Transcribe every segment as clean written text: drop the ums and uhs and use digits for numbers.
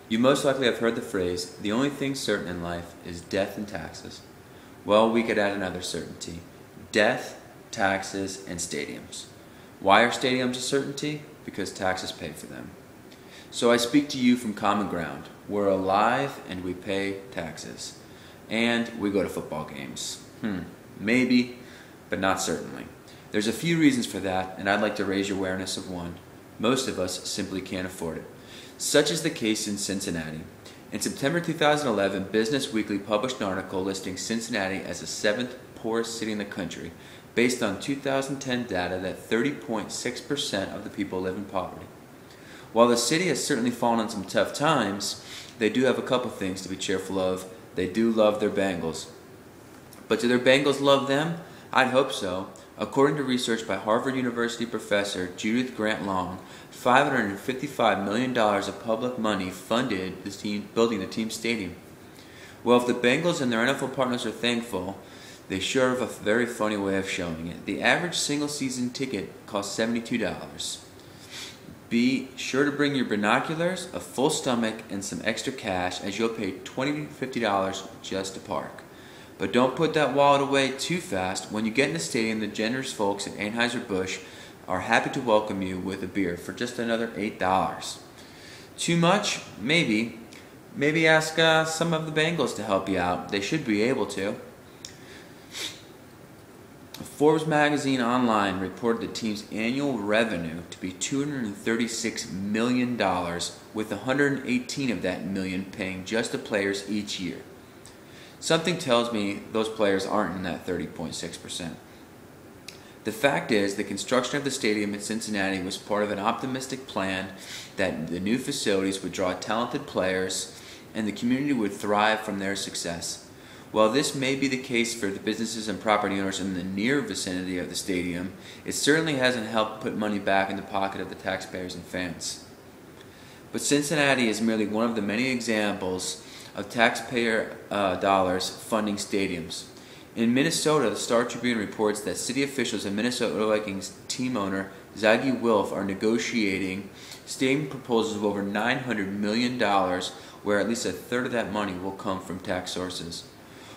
You most likely have heard the phrase, the only thing certain in life is death and taxes. Well, we could add another certainty. Death, taxes, and stadiums. Why are stadiums a certainty? Because taxes pay for them. So I speak to you from common ground. We're alive and we pay taxes. And we go to football games. Maybe, but not certainly. There's a few reasons for that, and I'd like to raise your awareness of one. Most of us simply can't afford it. Such is the case in Cincinnati. In September 2011, Business Weekly published an article listing Cincinnati as the 7th poorest city in the country, based on 2010 data that 30.6% of the people live in poverty. While the city has certainly fallen on some tough times, they do have a couple things to be cheerful of. They do love their Bengals. But do their Bengals love them? I'd hope so. According to research by Harvard University professor Judith Grant Long, $555 million of public money funded building the team's stadium. Well, if the Bengals and their NFL partners are thankful, they sure have a very funny way of showing it. The average single-season ticket costs $72. Be sure to bring your binoculars, a full stomach, and some extra cash, as you'll pay $20 to $50 just to park. But don't put that wallet away too fast. When you get in the stadium, the generous folks at Anheuser-Busch are happy to welcome you with a beer for just another $8. Too much? Maybe. Maybe ask some of the Bengals to help you out. They should be able to. Forbes magazine online reported the team's annual revenue to be $236 million, with 118 of that million paying just the players each year. Something tells me those players aren't in that 30.6%. The fact is, the construction of the stadium in Cincinnati was part of an optimistic plan that the new facilities would draw talented players and the community would thrive from their success. While this may be the case for the businesses and property owners in the near vicinity of the stadium, it certainly hasn't helped put money back in the pocket of the taxpayers and fans. But Cincinnati is merely one of the many examples of taxpayer dollars funding stadiums. In Minnesota, the Star Tribune reports that city officials and Minnesota Vikings team owner Zygi Wilf are negotiating stadium proposals of over $900 million, where at least a third of that money will come from tax sources.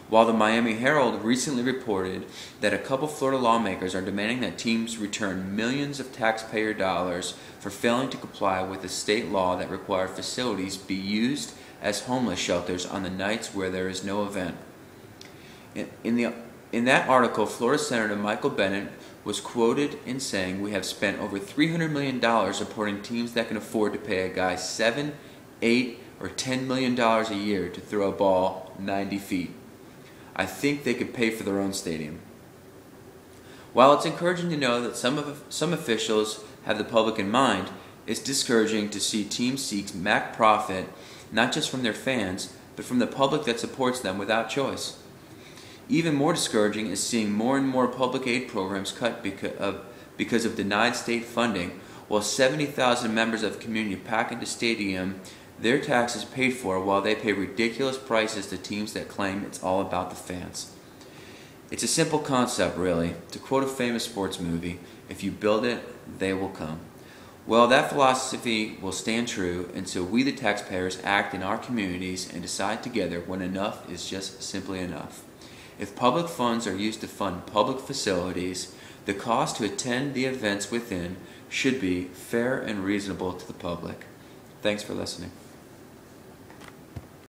While the Miami Herald recently reported that a couple Florida lawmakers are demanding that teams return millions of taxpayer dollars for failing to comply with a state law that required facilities be used as homeless shelters on the nights where there is no event. In that article, Florida Senator Michael Bennet was quoted in saying, "We have spent over $300 million supporting teams that can afford to pay a guy $7, $8, or $10 million a year to throw a ball 90 feet. I think they could pay for their own stadium." While it's encouraging to know that some officials have the public in mind, it's discouraging to see teams seek max profit not just from their fans, but from the public that supports them without choice. Even more discouraging is seeing more and more public aid programs cut because of denied state funding, while 70,000 members of the community pack into stadium, their taxes paid for, while they pay ridiculous prices to teams that claim it's all about the fans. It's a simple concept, really. To quote a famous sports movie, if you build it, they will come. Well, that philosophy will stand true until we, the taxpayers, act in our communities and decide together when enough is just simply enough. If public funds are used to fund public facilities, the cost to attend the events within should be fair and reasonable to the public. Thanks for listening.